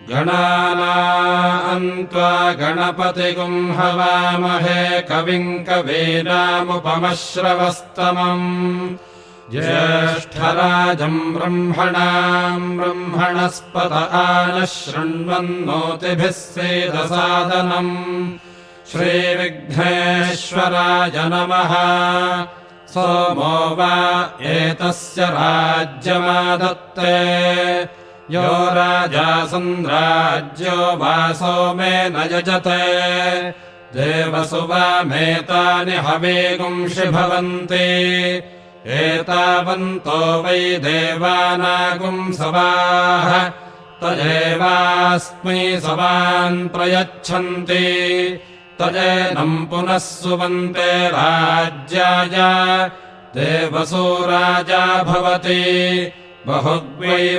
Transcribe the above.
गणानां त्वा गणपतिगुं हवामहे कविं कवीनामुपमश्रवस्तमम् ज्येष्ठराजम् ब्रह्मणां ब्रह्मणस्पत आनः शृण्वन्नोतिभिः सेदसादनम् श्रीविघ्नेश्वराय नमः। सोमो वा एतस्य राज्यमादत्ते यो राजा सन्द्राज्यो वा सोमेन यजते देवसुवामेतानि हवीगुंषि भवन्ति एतावन्तो वै देवानागुंसवाः तदेवास्मै सवान् प्रयच्छन्ति तदेनम् पुनः सुवन्ते राज्याय देवसो राजा भवति बहुग्वै